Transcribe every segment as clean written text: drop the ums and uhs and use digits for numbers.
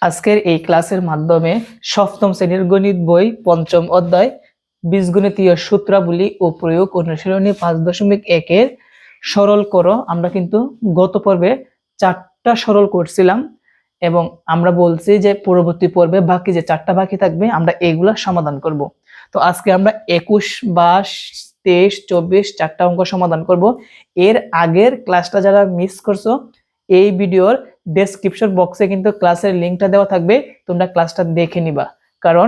আজকের এই ক্লাসের মাধ্যমে সপ্তম শ্রেণীর গণিত বই পঞ্চম অধ্যায় বীজগণিতীয় সূত্রাবলী ও প্রয়োগ অনুশীলনী 5.1 সরল করো। আমরা কিন্তু গত পর্বে 4টা সরল করছিলাম এবং আমরা বলছি যে পরবর্তী পর্বে বাকি যে 4টা বাকি থাকবে আমরা এগুলা সমাধান করব। তো আজকে আমরা 21, 22, 23, 24 4টা অঙ্ক সমাধান করব। এর আগের ক্লাসটা যারা মিস করছো, এই ভিডিওর ডেসক্রিপশন বক্সে কিন্তু ক্লাসের লিংকটা দেওয়া থাকবে, তোমরা ক্লাসটা দেখে নিবা। কারণ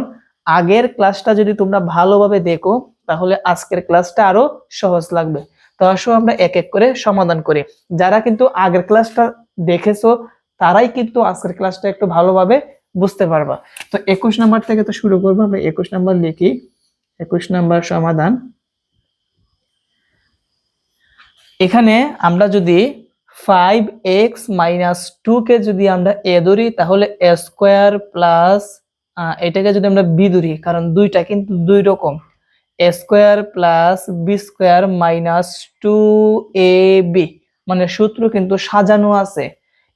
আগের ক্লাসটা যদি তোমরা ভালোভাবে দেখো তাহলে আজকের ক্লাসটা আরো সহজ লাগবে। তো আসো আমরা এক এক করে সমাধান করি। যারা কিন্তু আগের ক্লাসটা দেখেছো তারাই কিন্তু আজকের ক্লাসটা একটু ভালোভাবে বুঝতে পারবা। তো 21 নাম্বার থেকে তো শুরু করবো। আমরা 21 নাম্বার লিখি। 21 নাম্বার সমাধান। এখানে আমরা যদি 5x - 2 কে যদি আমরা a ধরি তাহলে a স্কয়ার প্লাস এটাকে যদি আমরা b ধরি, কারণ দুইটা কিন্তু দুই রকম, a square plus b square minus 2ab, মানে সূত্র কিন্তু সাজানো আছে।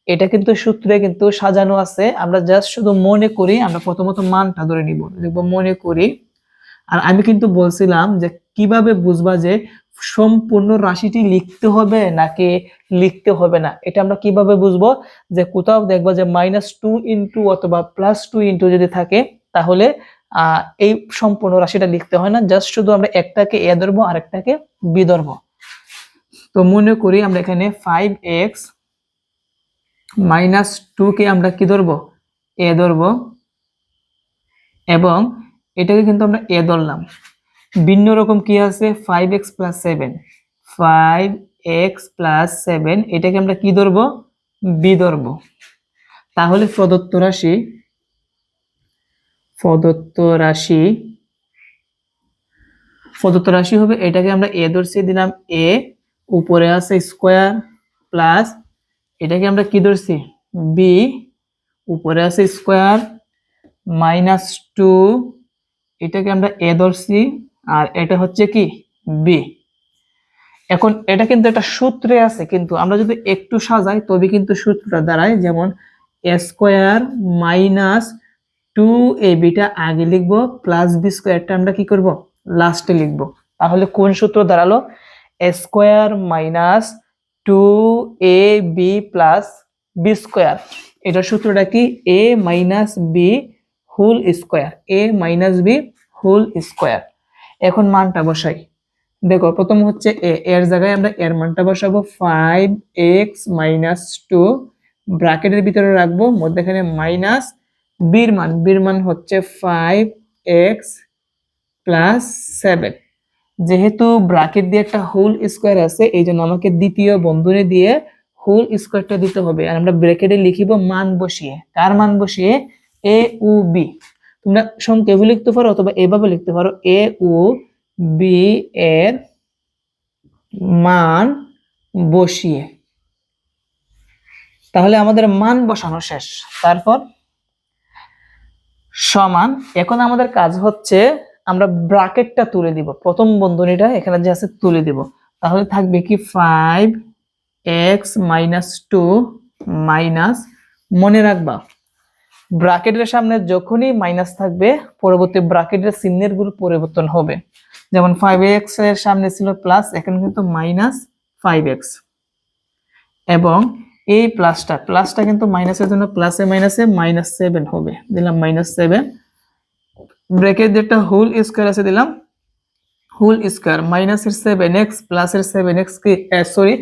এটা কিন্তু সূত্রে কিন্তু সাজানো আছে। আমরা জাস্ট শুধু মনে করি, আমরা প্রথমত মানটা ধরে নিব, লিখব মনে করি। আর আমি কিন্তু বলছিলাম যে কিভাবে বুঝবা যে সম্পূর্ণ রাশিটি লিখতে হবে নাকি লিখতে হবে না, এটা আমরা কিভাবে বুঝবো? যে কোথাও দেখবা যে -2 ইন্টু অথবা +2 ইন্টু যদি থাকে তাহলে এই সম্পূর্ণ রাশিটা লিখতে হয় না, জাস্ট শুধু আমরা একটাকে a ধরবো আর একটাকে b ধরবো। তো মনে করি আমরা এখানে 5x - 2 কে আমরা কি ধরবো? a ধরবো, এবং এটাকে কিন্তু আমরা a ধরলাম। ভিন্ন রকম কি আছে? 5x + 7, 5x + 7 এটাকে আমরা কি ধরবো? b ধরবো। তাহলে প্রদত্ত রাশি হবে, এটাকে আমরা a ধরছি, দিলাম a, উপরে আছে স্কয়ার, প্লাস এটাকে আমরা কি ধরছি? b, উপরে আছে স্কয়ার, -2, এটাকে আমরা a ধরছি, আর এটা হচ্ছে কি? b। এখন এটা কিন্তু একটা সূত্রে আছে, কিন্তু আমরা যদি একটু সাজাই তবে কিন্তু সূত্রটা দাঁড়ায়, যেমন a স্কয়ার মাইনাস 2ab টা আগে লিখবো, প্লাস b স্কয়ারটা আমরা কি করব? লাস্টে লিখবো। তাহলে কোন সূত্র দাঁড়ালো? a square minus 2ab plus b square. এটার সূত্রটা কি? a মাইনাস b হোল স্কয়ার, a মাইনাস b হোল স্কয়ার। এখন মানটা বসাই। দেখো প্রথম হচ্ছে এর জায়গায় আমরা এর মানটা বসাবো 5x - 2, ব্র্যাকেটের ভিতরে রাখবো, মধ্যখানে মাইনাস বির মান হচ্ছে 5x + 7। যেহেতু ব্র্যাকেট দিয়ে একটা হোল স্কয়ার আছে এই জন্য আমাকে দ্বিতীয় বন্ধনী দিয়ে হোল স্কয়ারটা দিতে হবে, আর আমরা ব্র্যাকেটে লিখিব মান বসিয়ে। কার মান বসিয়ে? a O b। তোমরা সংক্ষেপে লিখতে পারো অথবা এভাবে লিখতে পারো, a ও b এর মান বসিয়ে। তাহলে আমাদের মান বসানো শেষ। তারপর সমান, এখন আমাদের কাজ হচ্ছে আমরা ব্র্যাকেটটা তুলে দিব, প্রথম বন্ধনীটা এখানে যে আছে তুলে দিব। তাহলে থাকবে কি? 5x - 2 মাইনাস, মনে রাখবা ব্র্যাকেটের সামনে যখনই মাইনাস থাকবে পরবর্তী ব্র্যাকেটের চিহ্নের গুলো পরিবর্তন হবে। যেমন 5x এর সামনে ছিল প্লাস, এখন কিন্তু -5x, এবং এই প্লাসটা কিন্তু মাইনাসের জন্য প্লাসে মাইনাসে -7 হবে, দিলাম -7। ব্র্যাকেট দিয়ে একটা হোল স্কয়ার আছে, দিলাম হোল স্কয়ার, মাইনাসের 7x প্লাসের 7x কি সরি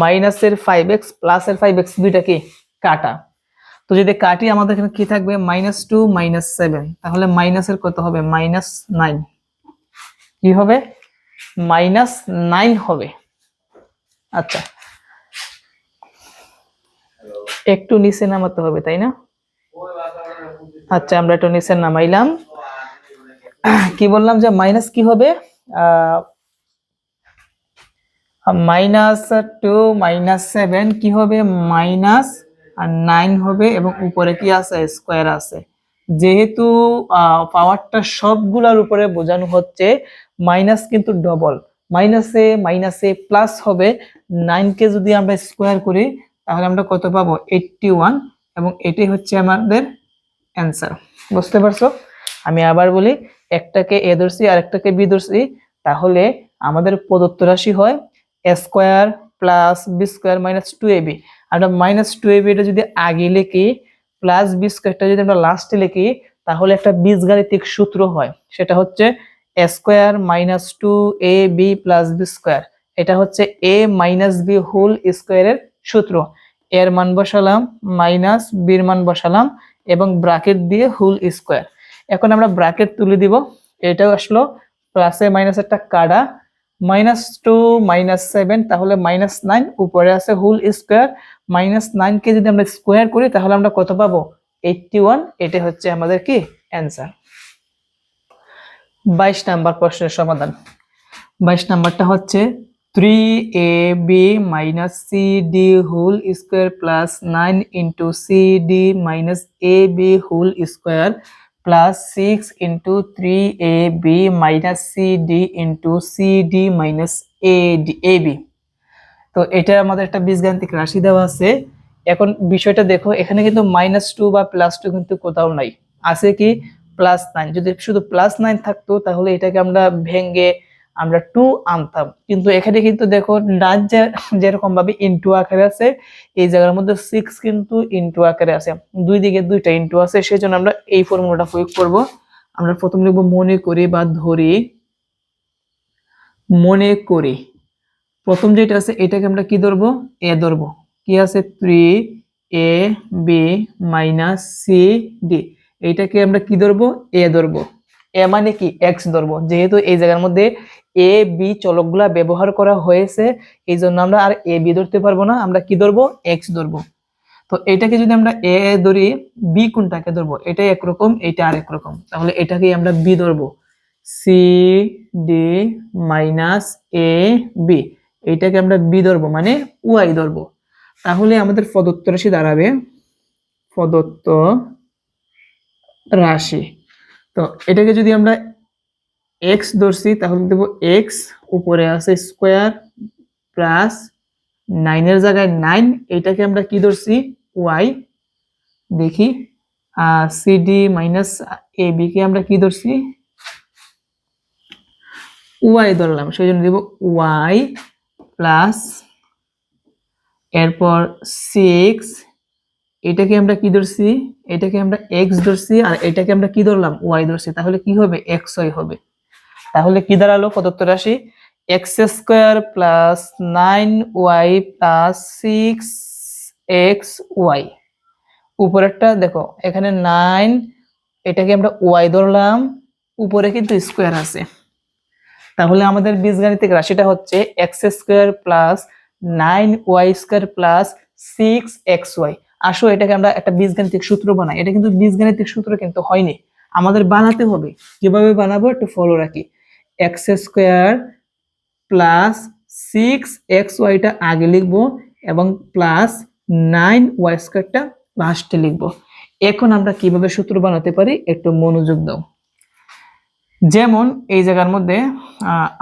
মাইনাসের 5x প্লাসের 5x দুইটা কি কাটা। তো যদি কাটি আমাদের এখানে কি থাকবে? -2 - 7, তাহলে মাইনাসের কত হবে? -9। কি হবে? -9 হবে। আচ্ছা, একটু নিচে নামাতে হবে তাই না? আচ্ছা, আমরা একটু নিচে নামাইলাম। কি বললাম যে মাইনাস কি হবে? -2 - 7 কি হবে? -9 হবে, এবং উপরে কি আছে? স্কয়ার আছে। যেহেতু পাওয়ারটা সবগুলোর উপরে বোঝানো হচ্ছে, মাইনাস কিন্তু ডবল, মাইনাসে মাইনাসে প্লাস হবে। 9 কে যদি আমরা স্কয়ার করি তাহলে আমরা কত পাবো? 81, এবং এটাই হচ্ছে আমাদের অ্যান্সার। বুঝতে পারছো? আমি আবার বলি, একটাকে এ ধরছি আর একটাকে বি ধরছি, তাহলে আমাদের প্রদত্ত রাশি হয় A square plus B square minus two A B. আমরা মাইনাস টু এ বি এটা যদি আগে লিখি, প্লাস বি স্কোয়ারটা যদি আমরা লাস্টে লিখি, তাহলে একটা বীজগাণিতিক সূত্র হয়, সেটা হচ্ছে এ square minus two A B plus B square. এটা হচ্ছে এ মাইনাস বি হোল স্কোয়ারের সূত্র। এর মান বসালাম, মাইনাস বির মান বসালাম, এবং ব্র্যাকেট দিয়ে হোল স্কোয়ার। এখন আমরা ব্র্যাকেট তুলে দিব, এটাও আসলো প্লাসে মাইনাস একটা কাটা, মাইনাস টু মাইনাস সেভেন, তাহলে মাইনাস নাইন, উপরে আছে হোল স্কোয়ার। মাইনাস নাইনকে যদি আমরা স্কোয়ার করি তাহলে আমরা কত পাবো? 81। এটা হচ্ছে আমাদের কি অ্যান্সার। 22 নাম্বার প্রশ্নের সমাধান। 22 নাম্বারটা হচ্ছে 3ab minus cd whole square plus 9 into cd minus ab whole square plus 6 into 3ab minus cd into cd minus ab। তো এটা আমাদের একটা বীজগাণিতিক রাশি দেওয়া আছে। এখন বিষয়টা দেখো, এখানে কিন্তু -2 বা +2 কিন্তু কোথাও নাই, আছে কি +9। যদি শুধু +9 থাকতো তাহলে এটাকে আমরা ভেঙে আমরা 2 আনতাম, কিন্তু এখানে কিন্তু দেখো ডান যেরকম ভাবে ইনটু আকারে আছে, এই জায়গার মধ্যে 6 কিন্তু ইনটু আকারে আছে, দুই দিকে দুইটা ইনটু আছে, সেজন্য আমরা এই ফর্মুলাটা প্রয়োগ করব। আমরা প্রথম লিখব মনে করি বা ধরি। মনে করি প্রথম যেটা আছে এটাকে আমরা কি ধরবো? এ ধরবো। কি আছে? 3ab মাইনাস cd, এইটাকে আমরা কি ধরবো? এ ধরবো। এ মানে কি? এক্স ধরবো, যেহেতু এই জায়গার মধ্যে এ বি চলকগুলা ব্যবহার করা হয়েছে, এই জন্য আমরা আর এ বি ধরতে পারবো না, আমরা কি ধরবো? এক্স ধরবো। তো এটাকে যদি আমরা এ ধরি, বি কোনটাকে ধরবো? এটা একরকম, এটা আর একরকম, তাহলে এটাকেই আমরা বি ধরবো। C D minus A B, এইটাকে আমরা বি ধরবো, মানে ওয়াই ধরবো। তাহলে আমাদের প্রদত্ত রাশি দাঁড়াবে, প্রদত্ত রাশি। তো এটাকে যদি আমরা এক্স ধরছি তাহলে দেবো এক্স, উপরে আছে স্কোয়ার প্লাস 9 জায়গায় 9, এটাকে আমরা কি ধরছি? ওয়াই। দেখি সিডি মাইনাস এ বি কে আমরা কি ধরছি? ওয়াই ধরলাম, সেই জন্য দেব ওয়াই প্লাস, এরপর 6, এটাকে আমরা কি ধরছি? এটাকে আমরা এক্স ধরছি, আর এটাকে আমরা কি ধরলাম? ওয়াই ধরছি, তাহলে কি হবে? এক্স ওয়াই হবে। তাহলে কি দাঁড়ালো প্রদত্ত রাশি? X square plus 9y plus 6x Y. উপরেরটা দেখো, এখানে 9, এটাকে আমরা ওয়াই ধরলাম, উপরে কিন্তু স্কোয়ার আছে, তাহলে আমাদের বীজগাণিতিক রাশিটা হচ্ছে x square plus 9y square plus 6xy। আসো এটাকে আমরা একটা বীজগাণিতিক সূত্র বানাই। এটা কিন্তু বীজগাণিতিক সূত্র কিন্তু হয়নি, আমাদের বানাতে হবে। কিভাবে বানাবো একটু ফলো রাখি। এক্স স্কোয়ার প্লাস 6xyটা আগে লিখবো, এবং প্লাস 9y স্কোয়ারটা লাস্টে লিখবো। এখন আমরা কিভাবে সূত্র বানাতে পারি একটু মনোযোগ দাও। যেমন এই জায়গার মধ্যে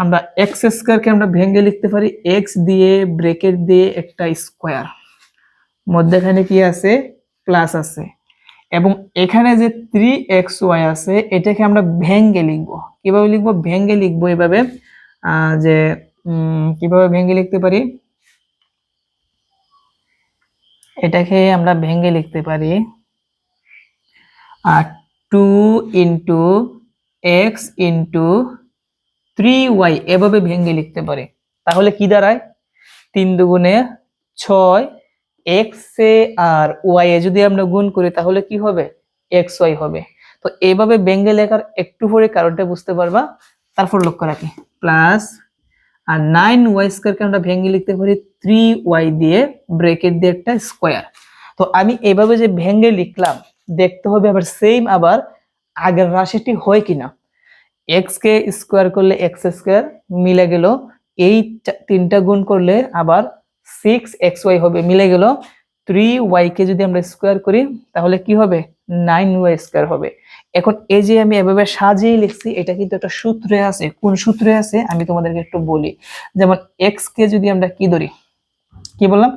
আমরা এক্স স্কোয়ারকে আমরা ভেঙে লিখতে পারি এক্স দিয়ে ব্রেকেট দিয়ে একটা স্কোয়ার, মধ্যখানে কি আছে? প্লাস আছে, এবং এখানে যে 3xy আছে এটাকে আমরা ভেঙে লিখবো। কিভাবে লিখবো? ভেঙে লিখবো এভাবে, যে কিভাবে ভেঙে লিখতে পারি? এটাকে আমরা ভেঙে লিখতে পারি 2 ইন্টু এক্স ইন্টু 3y, এভাবে ভেঙে লিখতে পারি। তাহলে কি দাঁড়ায়? 3 দুগুণে 6, x A R Y A যদি আমরা গুণ করি তাহলে কি হবে? এক্স ওয়াই হবে। তো এইভাবে ভেঙে লেখার একটু পরে কারণটা বুঝতে পারবা। তারপর লক্ষ্য রাখি প্লাস, আর 9y স্কয়ারকে আমরা ভেঙে লিখতে পারি 3y দিয়ে ব্রেকেট দিয়ে একটা স্কয়ার। তো আমি এইভাবে যে ভেঙে লিখলাম, দেখতে হবে আবার সেম আবার আগের রাশিটি হয় কিনা। x কে স্কয়ার করলে x স্কয়ার মিলে গেল, এই তিনটা গুণ করলে আবার 6xy হবে, মিলে গেল। 3y কে যদি আমরা স্কয়ার করি তাহলে কি হবে? 9y স্কয়ার হবে। এখন এই যে আমি এভাবে সাজিয়ে লিখছি, এটা কিন্তু একটা সূত্রে আছে। কোন সূত্রে আছে আমি তোমাদেরকে একটু বলি। যেমন x কে যদি আমরা কি ধরি, কি বললাম?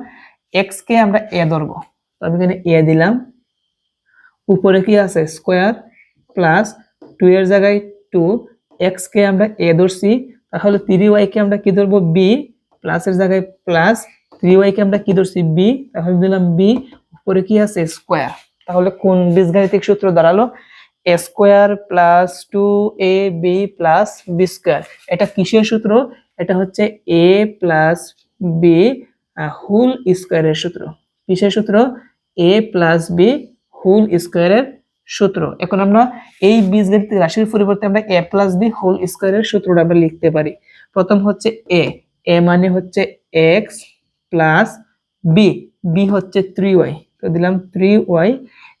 x কে আমরা a ধরবো, তো আমি এখানে a দিলাম, উপরে কি আছে স্কোয়ার প্লাস 2 এর জায়গায় 2, এক্স কে আমরা এ ধরছি, তাহলে 3y কে আমরা কি ধরবো বি, প্লাসের জায়গায় প্লাস, 3y কে আমরা কি ধরছি বি, তাহলে দিলাম বি, উপরে কি আছে স্কোয়ার। তাহলে কোন বীজগাণিতিক সূত্র দাঁড়ালো A square plus 2ab plus B square. এটা কিসের সূত্র? এটা হচ্ছে a প্লাস বি হোল স্কোয়ারের সূত্র। কিসের সূত্র? a প্লাস বি হোল স্কোয়ারের সূত্র। এখন আমরা এই বীজগাণিতিক রাশির পরিবর্তে আমরা a প্লাস বি হোল স্কোয়ারের সূত্রটা আমরা লিখতে পারি। প্রথম হচ্ছে a মানে হচ্ছে x প্লাস বি হচ্ছে 3y, তো দিলাম 3y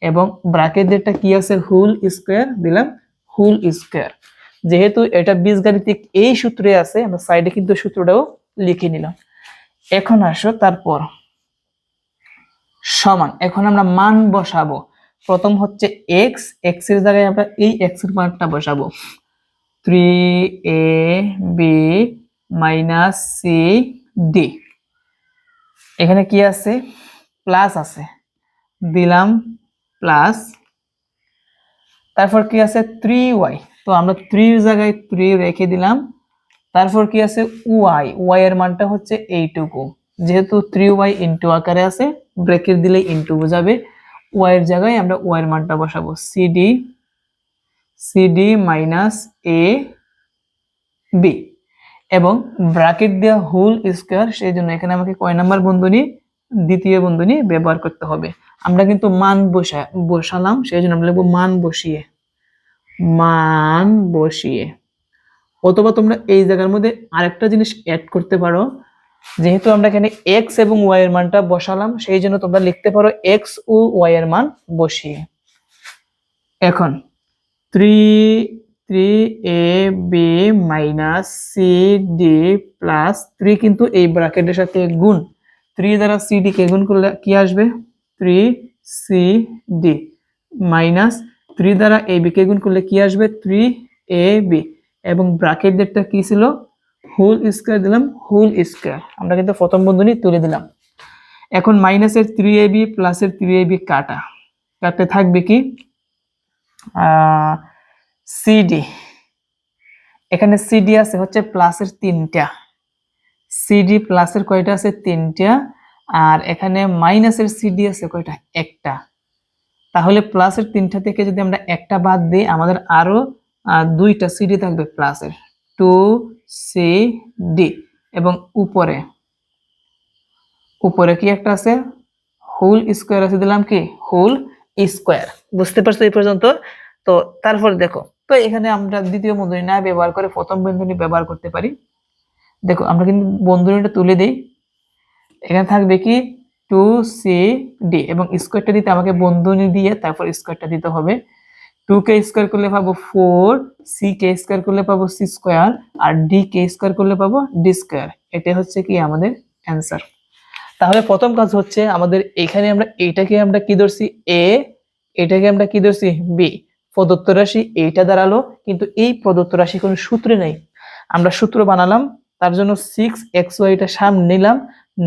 এবং ব্র্যাকেটেরটা কি আছে হোল স্কোয়ার, দিলাম হোল স্কোয়ার। যেহেতু এটা বীজগাণিতিক এই সূত্রে আছে, আমরা সাইডে কিন্তু সূত্রটাও লিখে নিলাম। এখন আসো তারপর সমান, এখন আমরা মান বসাবো। প্রথম হচ্ছে এক্স, এক্স এর জায়গায় আমরা এই এক্স এর মানটা বসাবো 3ab মাইনাস সি ডি। এখানে কি আছে প্লাস আছে, দিলাম প্লাস, তারপর কি আছে 3y, তো আমরা 3 এর জায়গায় 3 রেখে দিলাম। তারপর কি আছে y এর মানটা হচ্ছে এইটুকু, যেহেতু 3y ইনটু আকারে আছে ব্র্যাকেট দিলে ইনটু বোঝাবে, y এর জায়গায় আমরা y এর মানটা বসাবো সিডি মাইনাস এ বি এবং ব্র্যাকেট দেওয়া হোল স্কয়ার, সেই জন্য এখানে আমাকে কয় নাম্বার বন্ধনী, দ্বিতীয় বন্ধনী ব্যবহার করতে হবে। আমরা কিন্তু মান বসালাম, সেই জন্য আমরা লিখবো মান বসিয়ে। অথবা তোমরা এই জায়গার মধ্যে আরেকটা জিনিস অ্যাড করতে পারো, যেহেতু আমরা এখানে x এবং y এর মানটা বসালাম, সেই জন্য তোমরা লিখতে পারো x ও y এর মান বসিয়ে। এখন 3ab মাইনাস সিডি প্লাস 3 কিন্তু এই ব্র্যাকেটের সাথে গুণ, 3 দ্বারা সিডি কে গুণ করলে কি আসবে 3cd মাইনাস 3 দ্বারা ab কে গুণ করলে কি আসবে 3ab এবং ব্র্যাকেটটা কি ছিল হোল স্কয়ার, দিলাম হোল স্কয়ার। আমরা কিন্তু প্রথম বন্ধনী তুলে দিলাম। এখন মাইনাসের 3ab প্লাসের 3ab কাটতে থাকবে কি সিডি, এখানে সিডি আছে হচ্ছে প্লাসের 3টা, সিডি প্লাসের কয়টা আছে 3টা, আর এখানে মাইনাসের সিডি আছে কয়টা একটা। তাহলে প্লাসের 3টা থেকে যদি আমরা একটা বাদ দিই, আমাদের আরো 2টা সিডি থাকবে প্লাসের 2cd এবং উপরে কি একটা আছে হোল স্কয়ার আছে, দিলাম কি হোল স্কয়ার। বুঝতে পারছো এই পর্যন্ত? তো তারপর দেখো, তো এখানে আমরা দ্বিতীয় বন্ধনী না ব্যবহার করে প্রথম বন্ধনী ব্যবহার করতে পারি। দেখো আমরা কিন্তু বন্ধনীটা তুলে দেই, এখানে থাকবে কি 2cd এবং স্কয়ারটা দিতে আমাকে বন্ধনী দিয়ে তারপর স্কয়ারটা দিতে হবে। 2k স্কয়ার করলে পাবো 4, ck স্কয়ার করলে পাবো c স্কয়ার, আর dk স্কয়ার করলে পাবো d স্কয়ার। এটা হচ্ছে কি আমাদের অ্যানসার। তাহলে প্রথম কাজ হচ্ছে আমাদের এখানে আমরা এইটাকে আমরা কি ধরছি a, এটাকে আমরা কি ধরছি b, প্রদত্ত রাশি এইটা দাঁড়ালো, কিন্তু এই প্রদত্ত রাশি কোনো সূত্রে নেই। আমরা সূত্র বানালাম, তার জন্য 6xy এটা সামনে নিলাম,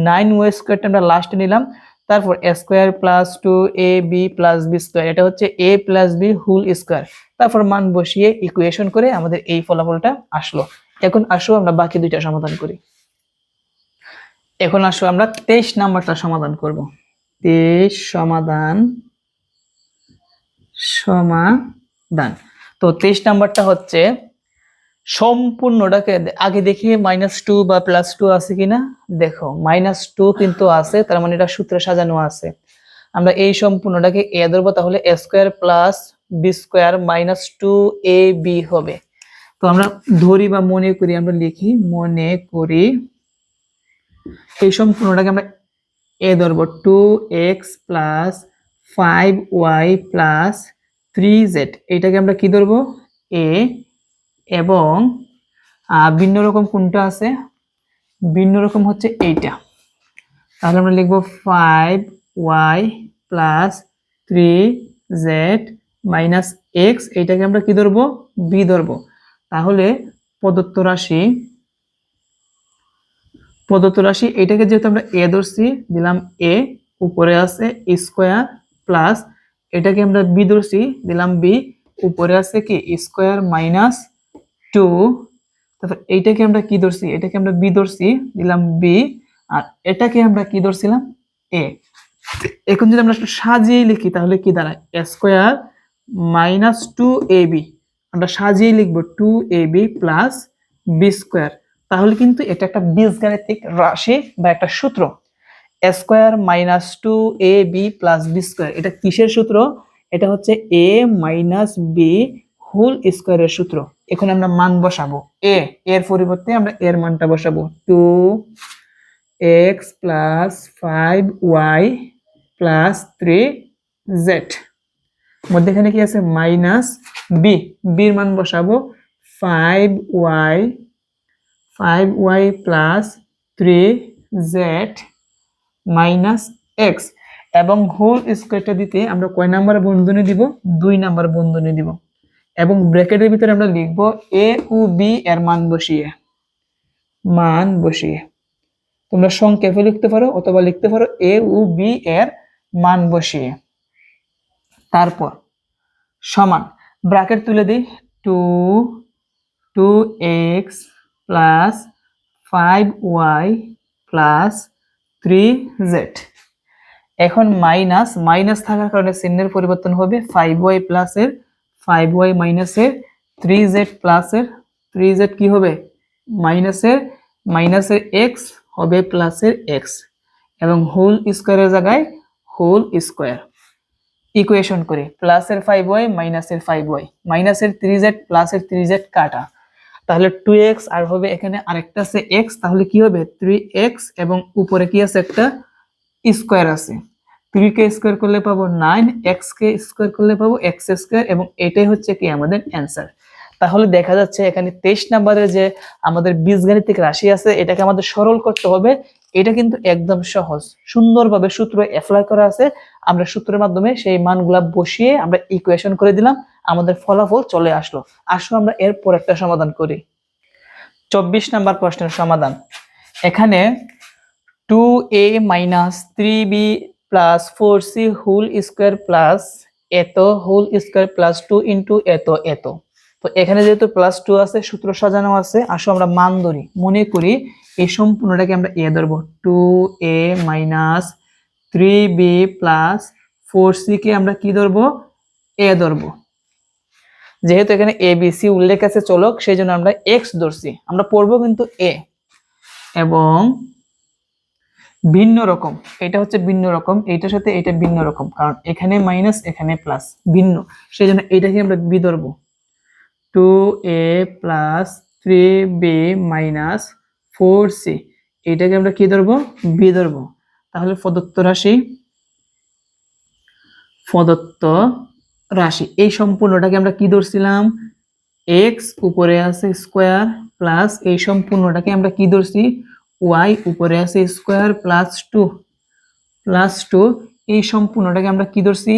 9y স্কয়ারটা আমরা লাস্টে নিলাম, তারপর a square plus 2ab plus b square, এটা হচ্ছে a plus b whole square. তারপর মান বসিয়ে ইকুয়েশন করে আমাদের এই ফলাফলটা আসলো। এখন আসো আমরা বাকি দুইটা সমাধান করি। এখন আসো আমরা 23 নাম্বারটা সমাধান করব। 23 সমাধান। তো 23 নাম্বারটা হচ্ছে সম্পূর্ণটাকে আগে দেখি -2 বা +2 আছে কিনা। দেখো -2 কিন্তু আছে, তার মানে এটা সূত্রে সাজানো আছে। আমরা এই সম্পূর্ণটাকে a ধরবো, তাহলে a square plus b square minus 2ab হবে। তো আমরা ধরি বা মনে করি, আমরা লিখি মনে করি এই সম্পূর্ণটাকে আমরা a ধরবো 2x plus 5y plus 3z, এটাকে আমরা কি ধরবো a, এবং ভিন্ন রকম কোনটা আছে, ভিন্ন রকম হচ্ছে এইটা, তাহলে আমরা লিখবো 5y plus 3z minus x, এইটাকে আমরা কি ধরবো b ধরবো। তাহলে প্রদত্ত রাশি এটাকে যেহেতু আমরা a ধরছি, দিলাম a, উপরে আছে স্কয়ার প্লাস এটাকে আমরা বি ধরছি, দিলাম বি, উপরে আছে কি স্কোয়ার মাইনাস টু, তারপর এইটাকে আমরা কি ধরছি, এটাকে আমরা বি ধরছি, দিলাম বি, আর এটাকে আমরা কি ধরছিলাম এ। এখন যদি আমরা একটু সাজিয়ে লিখি তাহলে কি দাঁড়ায়, square minus two A B, আমরা সাজিয়ে লিখবো two A B plus B square. তাহলে কিন্তু এটা একটা বীজগাণিতিক রাশি বা একটা সূত্র। Square minus two A B plus B square, এটা কিসের সূত্র, এটা হচ্ছে এ মাইনাস বি হোল স্কোয়ারের সূত্র। এখন আমরা মান বসাবো, এর পরিবর্তে আমরা এর মানটা বসাবো, two x plus five Y plus three Z, মধ্যেখানে কি আছে মাইনাস বি, বির মান বসাবো five Y plus three Z minus X, এবং হোল স্কোয়ারটা দিতে আমরা কয় নাম্বার বন্ধনী দিব, 2 নাম্বার বন্ধনী দিব, এবং ব্র্যাকেটের ভিতরে আমরা লিখব এ ও বি এর মান বসিয়ে, তোমরা সংক্ষেপে লিখতে পারো অথবা লিখতে পারো এ ও বি এর মান বসিয়ে। তারপর সমান ব্র্যাকেট তুলে দিই, two x plus five Y plus three z. এখন মাইনাস থাকার কারণে চিহ্নের পরিবর্তন হবে, ফাইভ ওয়াই মাইনাসের থ্রি জেড প্লাসের থ্রি জেড কি হবে মাইনাসের এক্স হবে প্লাসের এক্স, এবং হোল স্কোয়ারের জায়গায় হোল স্কোয়ার। ইকুয়েশন করি, প্লাসের ফাইভ ওয়াই মাইনাসের থ্রি জেড প্লাসের থ্রি জেড কাটা, তাহলে টু এক্স আর হবে এখানে আরেকটা আছে এক্স, তাহলে কি হবে থ্রি এক্স, এবং উপরে কি আছে একটা স্কোয়ার আছে, 3 কে স্কোয়ার করলে পাবো 9, x কে স্কোয়ার করলে পাবো x স্কোয়ার, এবং এটাই হচ্ছে কি আমাদের অ্যান্সার। তাহলে দেখা যাচ্ছে এখানে 23 নম্বরের যে আমাদের বীজগাণিতিক রাশি আছে এটাকে আমাদের সরল করতে হবে। এটা কিন্তু একদম সহজ, সুন্দরভাবে সূত্র অ্যাপ্লাই করা আছে, আমরা সূত্রের মাধ্যমে সেই মানগুলা বসিয়ে আমরা ইকুয়েশন করে দিলাম, আমাদের ফলাফল চলে আসলো। আসো আমরা এরপর একটা সমাধান করি। 24 নম্বর প্রশ্নের সমাধান, এখানে 2a minus 3b plus 4c whole square plus এত হোল স্কোয়ার প্লাস 2 ইন্টু এত। তো এখানে যেহেতু প্লাস 2 আছে, সূত্র সাজানো আছে, আসো আমরা মান ধরি, মনে করি এই সম্পূর্ণটাকে আমরা এ ধরবো, 2a minus 3b plus 4c কে আমরা কি ধরবো, এ ধরবো। যেহেতু এখানে এ বি সি উল্লেখ আছে চলক, সেই জন্য আমরা এক্স ধরছি, আমরা পড়বো কিন্তু এ, এবং ভিন্ন রকম, এটা হচ্ছে ভিন্ন রকম, এইটার সাথে এটা ভিন্ন রকম, কারণ এখানে মাইনাস এখানে প্লাস, ভিন্ন, সেই জন্য এটাকে আমরা বি ধরবো, 2a plus 3b minus 4c, এটাকে আমরা কি ধরবো, বি ধরবো। তাহলে প্রদত্ত রাশি এই সম্পূর্ণটাকে আমরা কি ধরছিলাম, এক্স উপরে আছে স্কোয়ার প্লাস এই সম্পূর্ণটাকে আমরা কি ধরছি, ওয়াই উপরে আছে স্কোয়ার প্লাস টু, এই সম্পূর্ণটাকে আমরা কি ধরছি,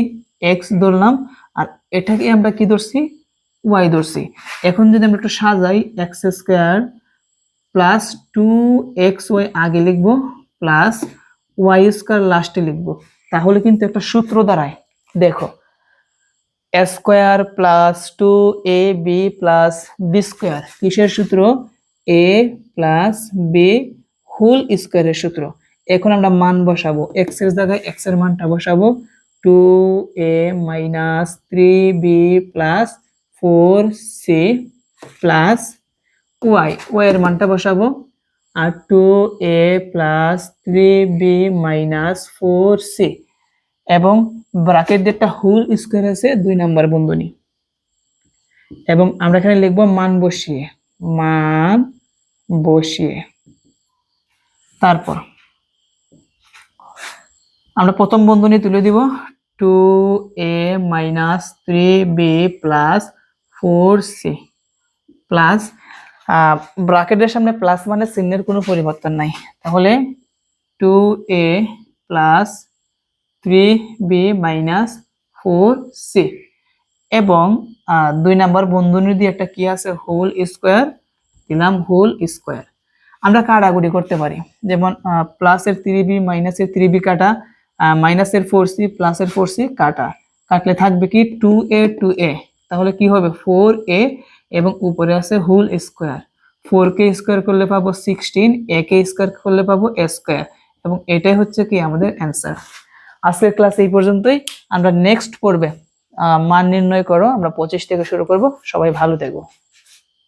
এক্স ধরলাম, আর এটাকে আমরা কি ধরছি, ওয়াই ধরছি। এখন যদি আমরা একটু সাজাই, x square plus two x y আগে লিখবো প্লাস ওয়াই স্কোয়ার লাস্টে লিখবো, তাহলে কিন্তু একটা সূত্র দাঁড়ায়, দেখো square plus two A B plus B square, কিসের সূত্র, এ প্লাস বি হোল স্কোয়ারের সূত্র। এখন আমরা মান বসাবো, এক্স এর জায়গায় এক্স এর মানটা বসাবো, 2a minus 3b plus 4c plus Y এর মানটা বসাবো, আর 2a plus 3b minus 4c, এবং ব্র্যাকেট দিয়ে একটা হোল স্কোয়ার আছে 2 নাম্বার বন্ধনী, এবং আমরা এখানে লিখবো মান বসিয়ে। তারপর আমরা প্রথম বন্ধনী তুলে দিব, 2a minus 3b plus 4c plus, ব্র্যাকেটের সামনে প্লাস মানে চিহ্নের কোনো পরিবর্তন নাই, তাহলে 2a plus 3b minus 4c, এবং 2 নাম্বার বন্ধনী দিয়ে একটা কি আছে, হোল স্কোয়ার দিলাম, হোল স্কোয়ার। আমরা কাটাকুটি করতে পারি, যেমন প্লাসের 3b মাইনাসের 3b কাটা, মাইনাসের 4c প্লাসের 4c কাটা, কাটলে থাকবে কি 2a 2a, তাহলে কি হবে 4a এবং উপরে আছে হোল স্কয়ার। 4কে স্কয়ার করলে পাবো 16, a কে স্কয়ার করলে পাবো a স্কয়ার, এবং এটাই হচ্ছে কি আমাদের অ্যান্সার। আজকের ক্লাস এই পর্যন্তই। আমরা নেক্সট পর্বে মান নির্ণয় করো আমরা 25 থেকে শুরু করব। সবাই ভালো থেকো।